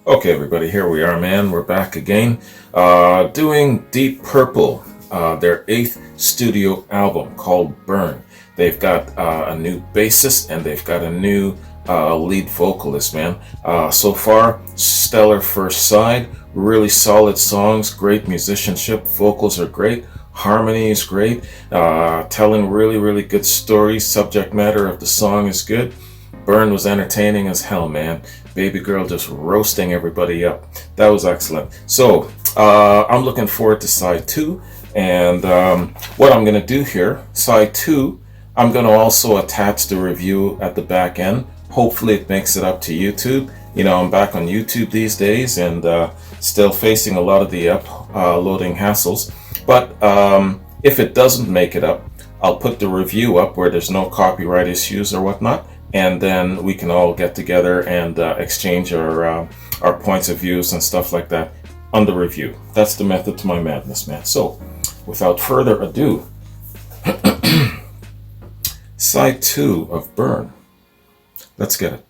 Okay, everybody, here we are, man. We're back again, doing Deep Purple, their eighth studio album called Burn. They've got a new bassist and they've got a new lead vocalist, man. So far, stellar first side, really solid songs, great musicianship, vocals are great, harmony is great, telling really, really good stories, subject matter of the song is good. Burn was entertaining as hell, man. Baby girl just roasting everybody up. That was excellent. So, I'm looking forward to side two. And what I'm going to do here, side two, I'm going to also attach the review at the back end. Hopefully it makes it up to YouTube. You know, I'm back on YouTube these days and still facing a lot of the uploading hassles. But if it doesn't make it up, I'll put the review up where there's no copyright issues or whatnot. And then we can all get together and exchange our points of views and stuff like that on the review. That's the method to my madness, man. So, without further ado, side two of Burn. Let's get it.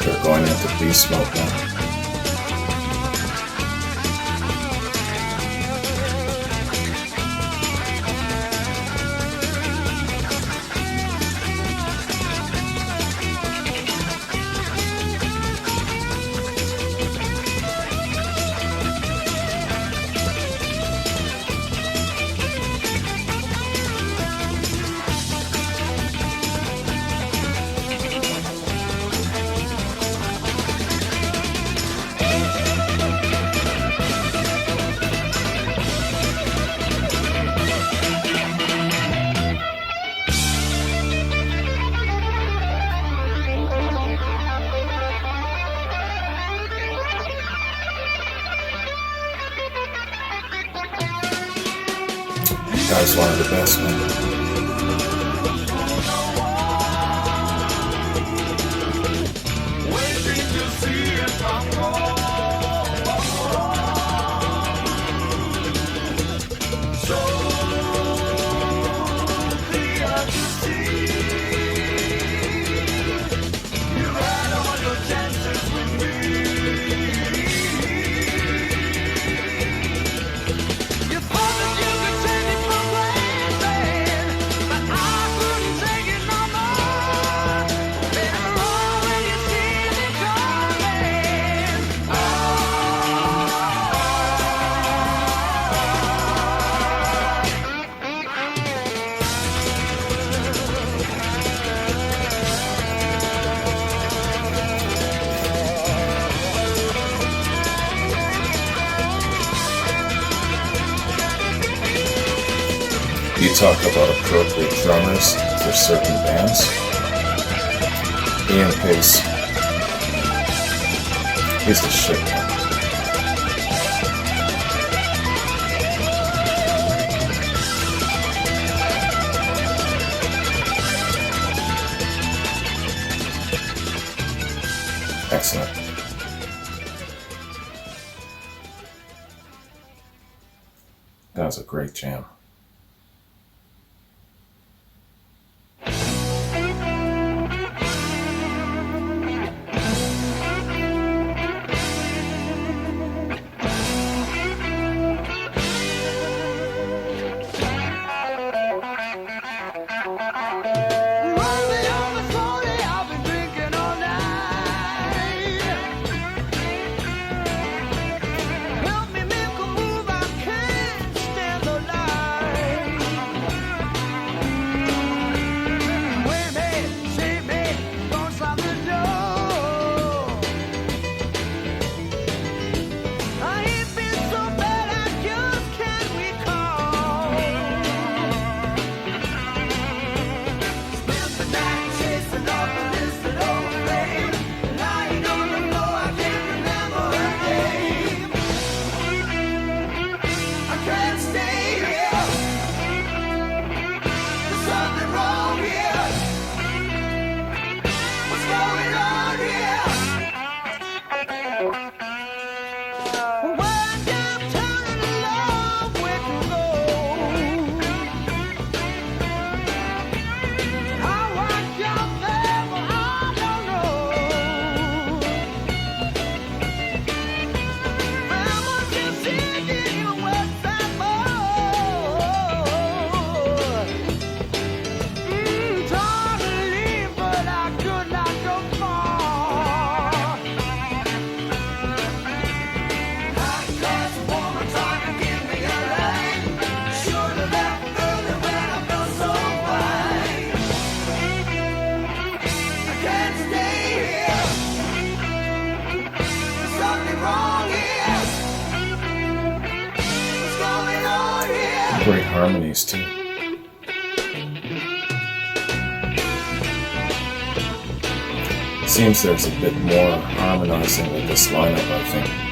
They're going into beast mode now. Guy's one of the best, man. You talk about appropriate drummers for certain bands. Ian Pace. He's the shit, man. Excellent. That was a great jam. Great harmonies too. Seems there's a bit more harmonizing with this lineup, I think.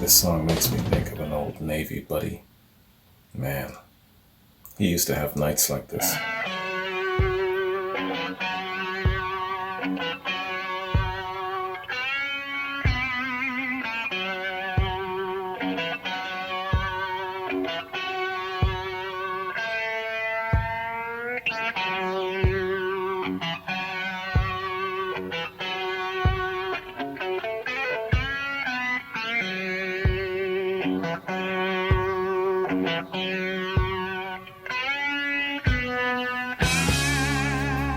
This song makes me think of an old Navy buddy. Man, he used to have nights like this.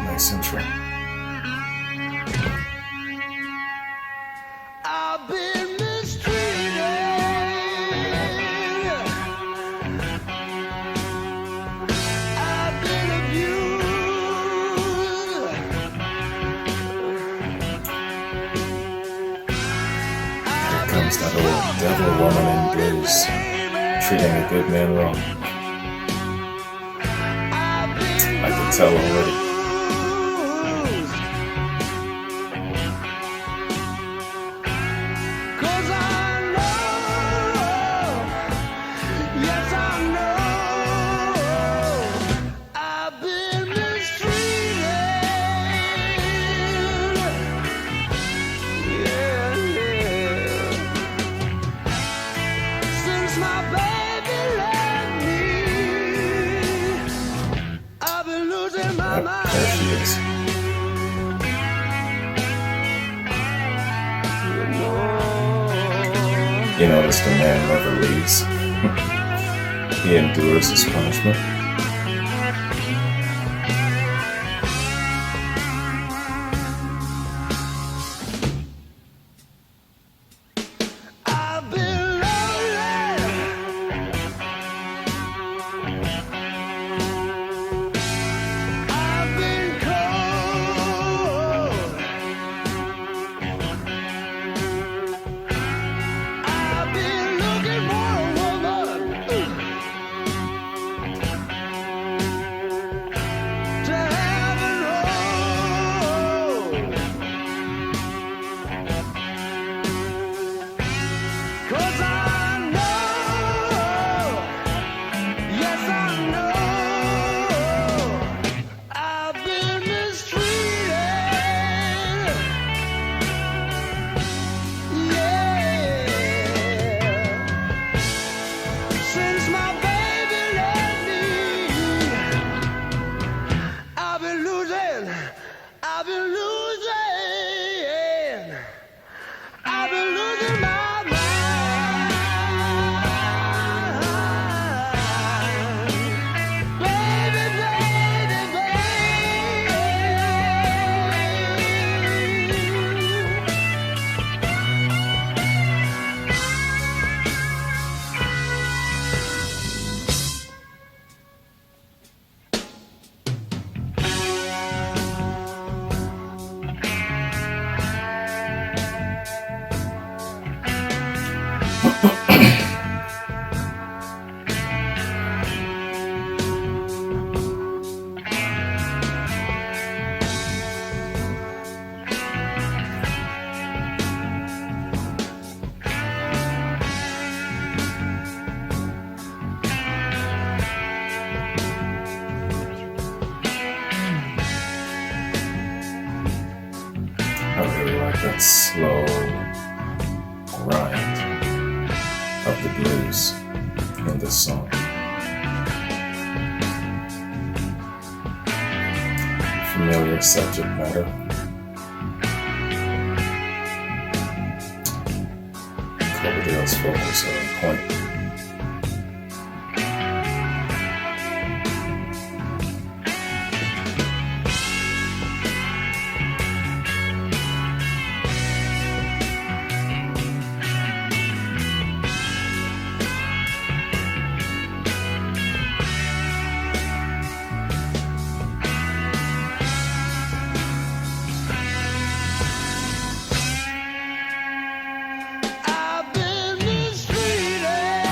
Nice intro. I've been mistreated. I've been abused. Here comes that old devil woman in blues, treating a good man wrong. I can tell already. There she is. You notice the man never leaves. He endures his punishment. I really like that slow grind of the blues in this song. Familiar subject matter. Coverdale's vocals are on point. I've been mistreated.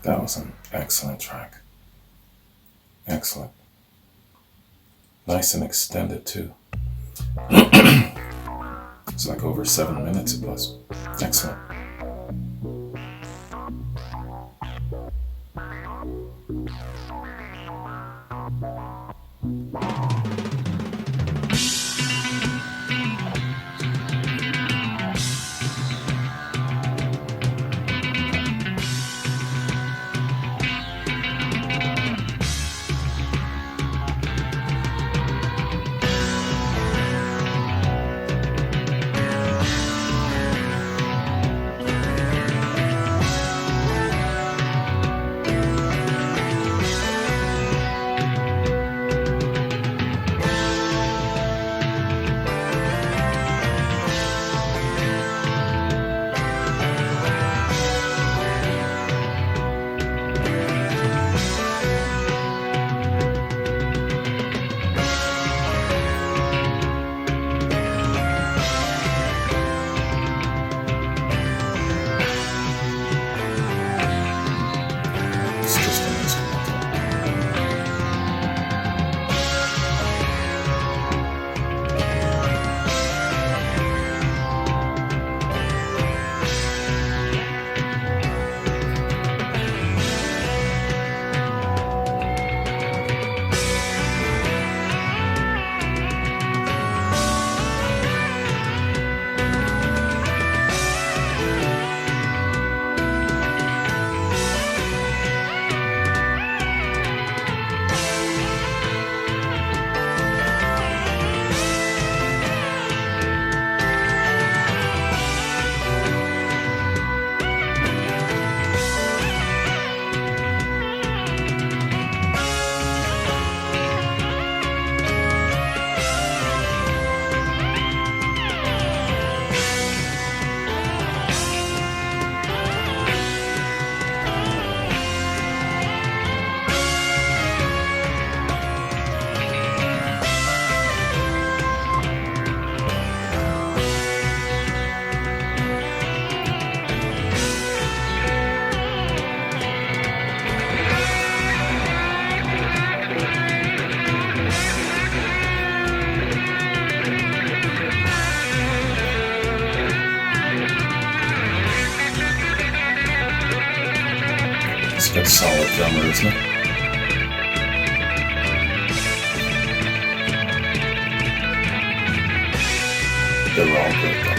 That was an excellent track. Excellent. Nice and extended too. It's like over 7 minutes it was. Excellent. It's just an instrumental. It's got solid drummer, isn't it? They're all good though.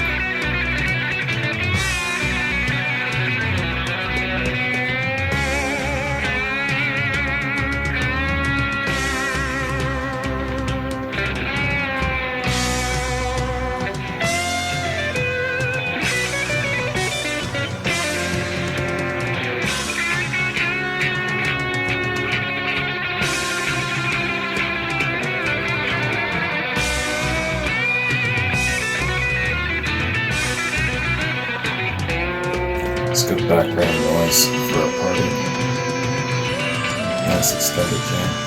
It's good background noise for a party. Nice extended jam.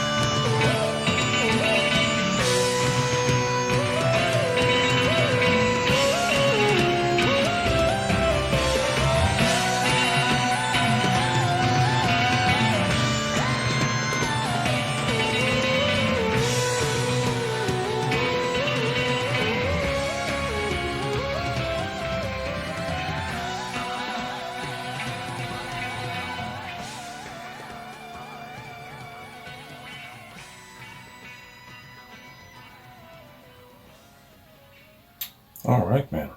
All right, man.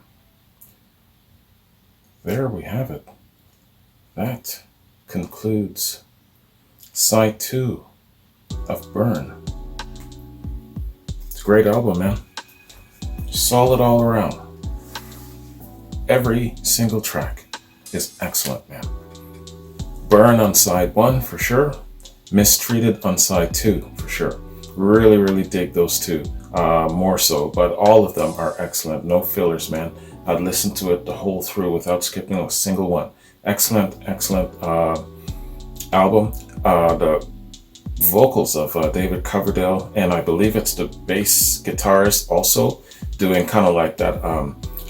There we have it. That concludes side 2 of Burn. It's a great album, man. Solid all around. Every single track is excellent, man. Burn on side 1 for sure. Mistreated on side 2 for sure. Really, really dig those two. More so, but all of them are excellent. No fillers, man. I'd listen to it the whole through without skipping a single one. Excellent, excellent album. The vocals of David Coverdale, and I believe it's the bass guitarist also doing kind of like that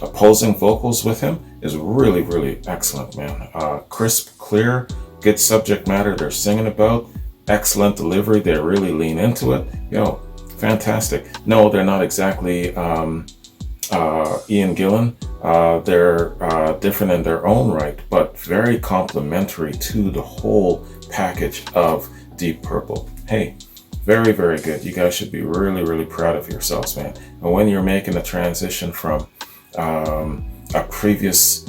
opposing vocals with him, is really, really excellent, man. Crisp, clear, good subject matter they're singing about, excellent delivery, they really lean into it. Yo, fantastic. No, they're not exactly Ian Gillan. They're different in their own right, but very complementary to the whole package of Deep Purple. Hey, very, very good. You guys should be really, really proud of yourselves, man. And when you're making a transition from a previous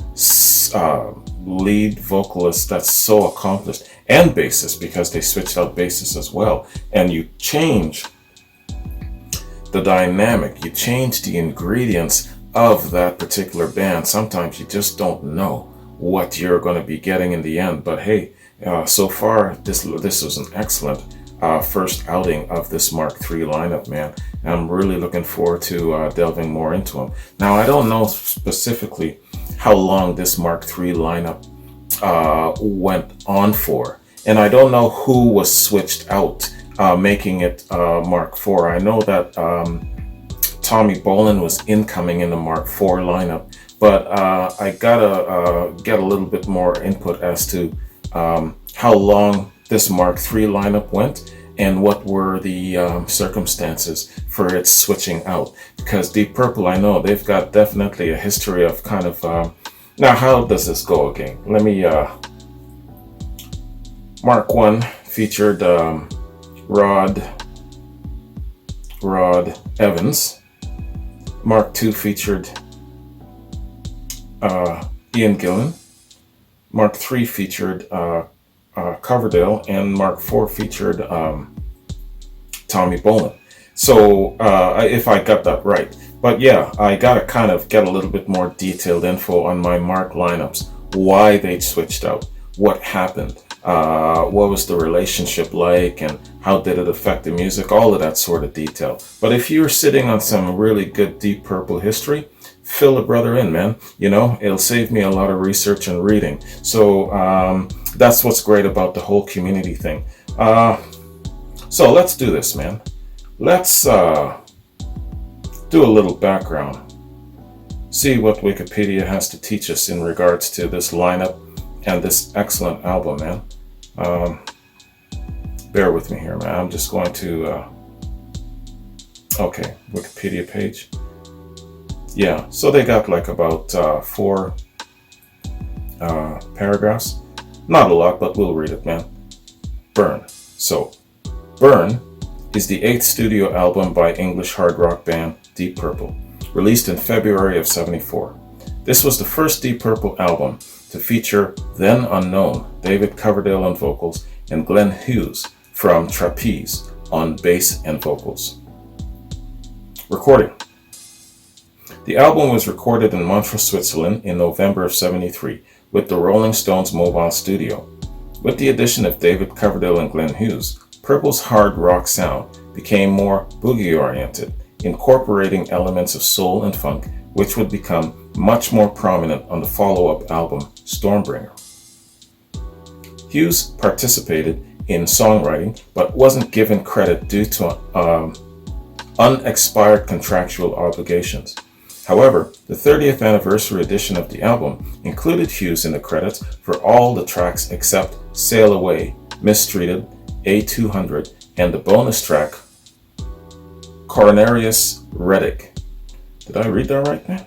lead vocalist that's so accomplished, and bassist, because they switched out bassists as well, and you change the dynamic, you change the ingredients of that particular band. Sometimes you just don't know what you're going to be getting in the end. But hey, so far this was an excellent first outing of this Mark III lineup, man. And I'm really looking forward to delving more into them. Now, I don't know specifically how long this Mark III lineup went on for, and I don't know who was switched out, making it Mark IV. I know that Tommy Bolin was incoming in the Mark IV lineup, but I gotta get a little bit more input as to how long this Mark III lineup went and what were the circumstances for its switching out. Because Deep Purple, I know they've got definitely a history of kind of now, how does this go again? Let me Mark 1 featured Rod Evans. Mark 2 featured Ian Gillan. Mark 3 featured Coverdale, and Mark 4 featured Tommy Bolin. So if I got that right. But yeah, I gotta kind of get a little bit more detailed info on my Mark lineups, why they switched out, what happened, what was the relationship like, and how did it affect the music, all of that sort of detail. But if you're sitting on some really good Deep Purple history, fill a brother in, man. You know, it'll save me a lot of research and reading. So that's what's great about the whole community thing. So let's do this, man. Let's do a little background. See what Wikipedia has to teach us in regards to this lineup and this excellent album, man. Bear with me here, man. I'm just going to okay, Wikipedia page. Yeah, so they got like about 4 paragraphs. Not a lot, but we'll read it, man. Burn. So, Burn is the 8th studio album by English hard rock band Deep Purple, released in February of '74. This was the first Deep Purple album to feature then unknown David Coverdale on vocals and Glenn Hughes from Trapeze on bass and vocals. Recording. The album was recorded in Montreux, Switzerland in November of '73 with the Rolling Stones mobile studio. With the addition of David Coverdale and Glenn Hughes, Purple's hard rock sound became more boogie-oriented, incorporating elements of soul and funk, which would become much more prominent on the follow-up album, Stormbringer. Hughes participated in songwriting, but wasn't given credit due to unexpired contractual obligations. However, the 30th anniversary edition of the album included Hughes in the credits for all the tracks except Sail Away, Mistreated, A200, and the bonus track, Coronarius Reddick. Did I read that right, man?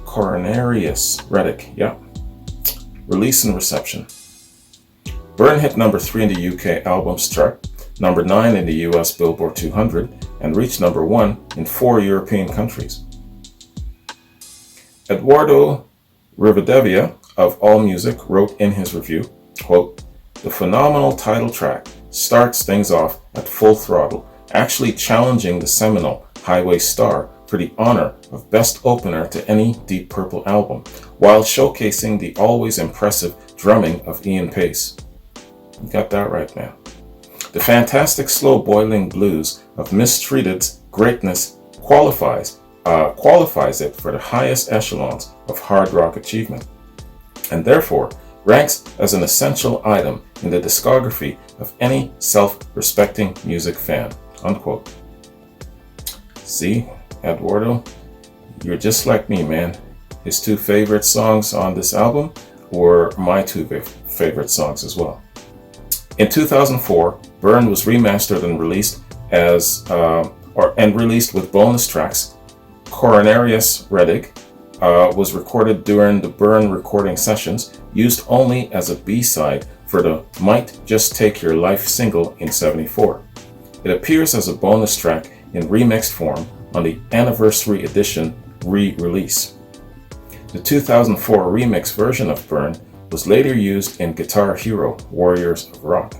Coronarius Reddick, yeah. Release and reception. Burn hit number 3 in the UK albums chart, number 9 in the US Billboard 200, and reached number 1 in 4 European countries. Eduardo Rivadavia of AllMusic wrote in his review, quote, "The phenomenal title track starts things off at full throttle, actually challenging the seminal Highway Star for the honor of best opener to any Deep Purple album, while showcasing the always impressive drumming of Ian Pace." You got that right, man. The fantastic slow boiling blues of Mistreated's greatness qualifies it for the highest echelons of hard rock achievement, and therefore ranks as an essential item in the discography of any self-respecting music fan, unquote. See, Eduardo, you're just like me, man. His 2 favorite songs on this album were my 2 favorite songs as well. In 2004, Burn was remastered and released released with bonus tracks. Coronarius Redig was recorded during the Burn recording sessions, used only as a B-side for the Might Just Take Your Life single in '74. It appears as a bonus track in remixed form on the Anniversary Edition re-release. The 2004 remix version of Burn was later used in Guitar Hero Warriors of Rock.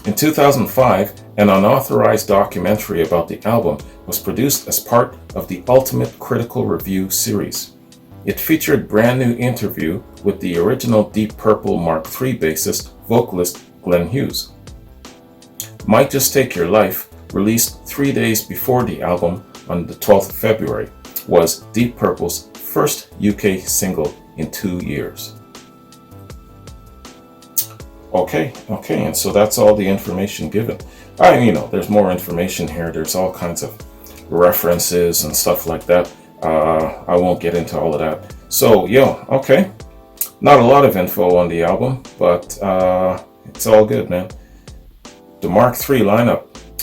In 2005, an unauthorized documentary about the album was produced as part of the Ultimate Critical Review series. It featured brand new interview with the original Deep Purple Mark III bassist vocalist Glenn Hughes. Might Just Take Your Life, released 3 days before the album on the 12th of February, was Deep Purple's first UK single in 2 years. Okay, and so that's all the information given. There's more information here. There's all kinds of references and stuff like that. I won't get into all of that. So, okay. Not a lot of info on the album, but it's all good, man. The Mark III lineup,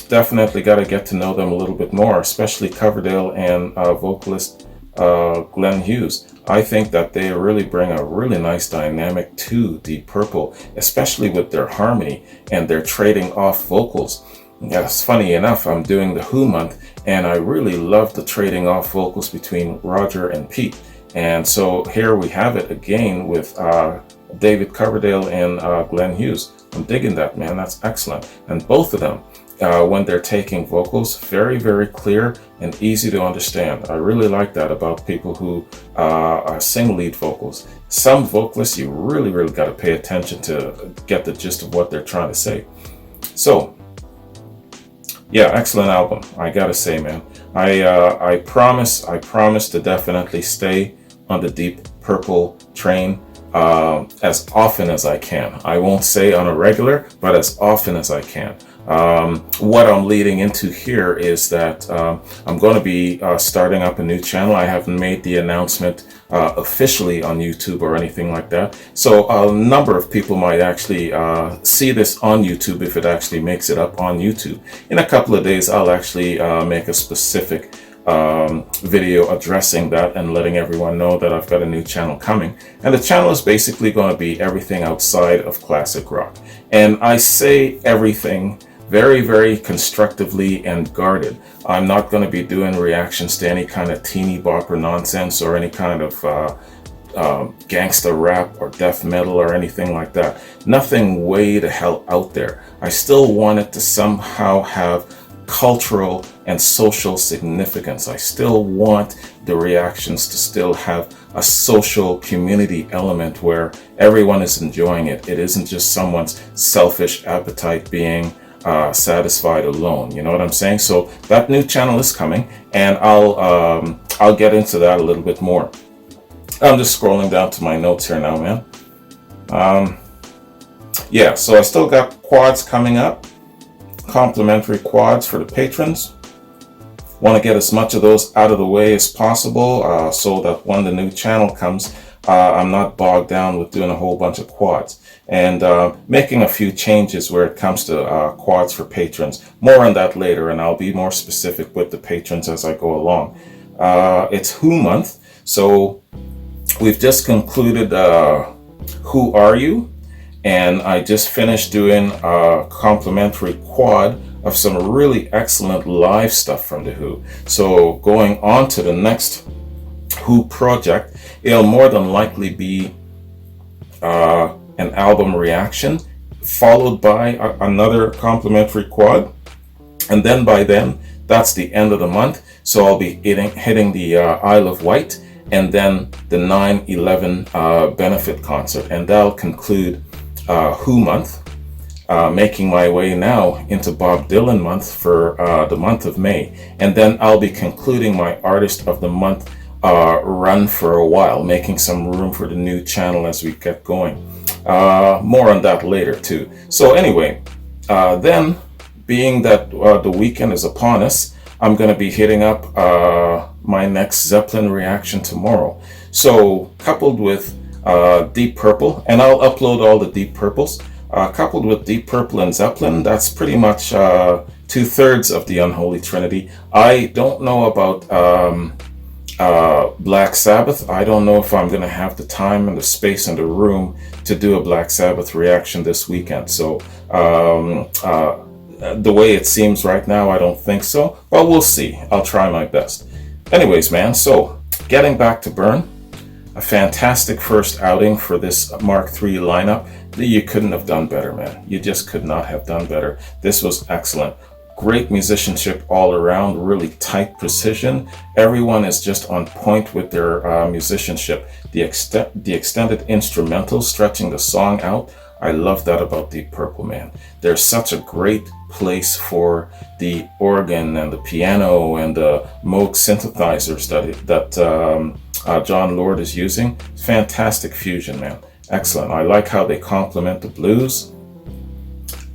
definitely got to get to know them a little bit more, especially Coverdale and vocalist Glenn Hughes. I think that they really bring a really nice dynamic to Deep Purple, especially with their harmony and their trading off vocals. Yes, funny enough, I'm doing the Who month, and I really love the trading off vocals between Roger and Pete. And so here we have it again with David Coverdale and Glenn Hughes. I'm digging that, man. That's excellent. And both of them, when they're taking vocals, very, very clear and easy to understand. I really like that about people who sing lead vocals. Some vocalists, you really, really got to pay attention to get the gist of what they're trying to say. So, yeah, excellent album, I gotta say, man. I promise to definitely stay on the Deep Purple train as often as I can. I won't say on a regular, but as often as I can. What I'm leading into here is that I'm going to be starting up a new channel. I haven't made the announcement officially on YouTube or anything like that. So a number of people might actually see this on YouTube if it actually makes it up on YouTube. In a couple of days, I'll actually make a specific video addressing that and letting everyone know that I've got a new channel coming. And the channel is basically going to be everything outside of classic rock. And I say everything very, very constructively and guarded. I'm not going to be doing reactions to any kind of teeny bopper nonsense or any kind of gangster rap or death metal or anything like that. Nothing way the hell out there. I still want it to somehow have cultural and social significance. I still want the reactions to still have a social community element where everyone is enjoying it. It isn't just someone's selfish appetite being satisfied alone. You know what I'm saying? So that new channel is coming, and I'll get into that a little bit more. I'm just scrolling down to my notes here now, man. Yeah, so I still got quads coming up, complimentary quads for the patrons. Want to get as much of those out of the way as possible so that when the new channel comes, I'm not bogged down with doing a whole bunch of quads. And making a few changes where it comes to quads for patrons. More on that later, and I'll be more specific with the patrons as I go along. It's Who month, so we've just concluded Who Are You? And I just finished doing a complimentary quad of some really excellent live stuff from The Who. So going on to the next Who project, it'll more than likely be an album reaction, followed by another complimentary quad. And then by then, that's the end of the month. So I'll be hitting the Isle of Wight and then the 9/11 benefit concert. And that'll conclude Who month. Making my way now into Bob Dylan month for the month of May. And then I'll be concluding my Artist of the Month run for a while, making some room for the new channel as we get going. More on that later too. So anyway, then being that the weekend is upon us, I'm going to be hitting up my next Zeppelin reaction tomorrow. So coupled with Deep Purple, and I'll upload all the Deep Purples. Coupled with Deep Purple and Zeppelin, that's pretty much 2/3 of the Unholy Trinity. I don't know about Black Sabbath. I don't know if I'm going to have the time and the space and the room to do a Black Sabbath reaction this weekend. So the way it seems right now, I don't think so. But we'll see. I'll try my best. Anyways, man, so getting back to Burn, a fantastic first outing for this Mark III lineup. You couldn't have done better, man. You just could not have done better. This was excellent. Great musicianship all around, really tight precision. Everyone is just on point with their musicianship. The extended instrumentals stretching the song out. I love that about Deep Purple, man. There's such a great place for the organ and the piano and the Moog synthesizers that John Lord is using. Fantastic fusion, man. Excellent. I like how they complement the blues.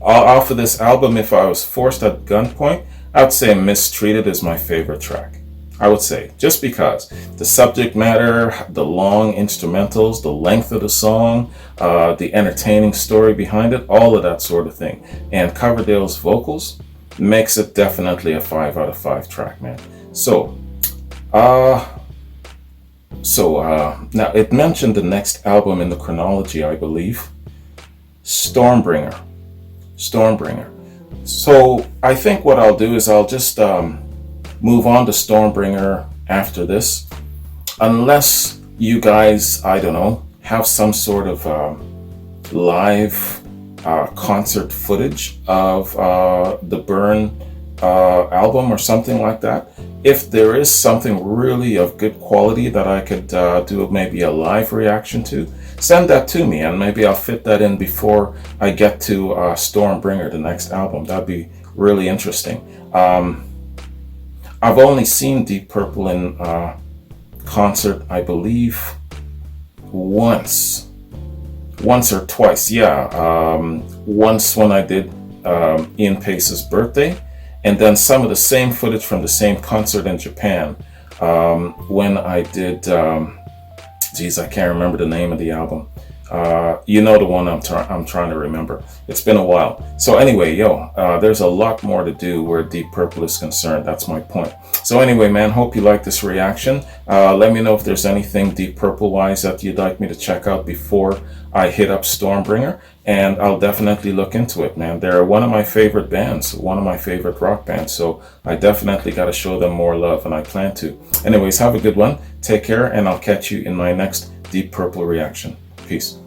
Off of this album, if I was forced at gunpoint, I'd say Mistreated is my favorite track. I would say, just because the subject matter, the long instrumentals, the length of the song, the entertaining story behind it, all of that sort of thing. And Coverdale's vocals makes it definitely a 5 out of 5 track, man. So now it mentioned the next album in the chronology, I believe, Stormbringer. So I think what I'll do is I'll just move on to Stormbringer after this, unless you guys, I don't know, have some sort of live concert footage of the Burn album or something like that. If there is something really of good quality that I could do maybe a live reaction to, send that to me and maybe I'll fit that in before I get to Stormbringer, the next album. That'd be really interesting. I've only seen Deep Purple in concert, I believe, once or twice. Once when I did Ian Pace's birthday, and then some of the same footage from the same concert in Japan when I did, I can't remember the name of the album. You know the one I'm trying to remember. It's been a while. So anyway, there's a lot more to do where Deep Purple is concerned. That's my point. So anyway, man, hope you like this reaction. Let me know if there's anything Deep Purple wise that you'd like me to check out before I hit up Stormbringer, and I'll definitely look into it, man. They're one of my favorite bands, one of my favorite rock bands, so I definitely got to show them more love, and I plan to. Anyways, have a good one. Take care, and I'll catch you in my next Deep Purple reaction. Peace.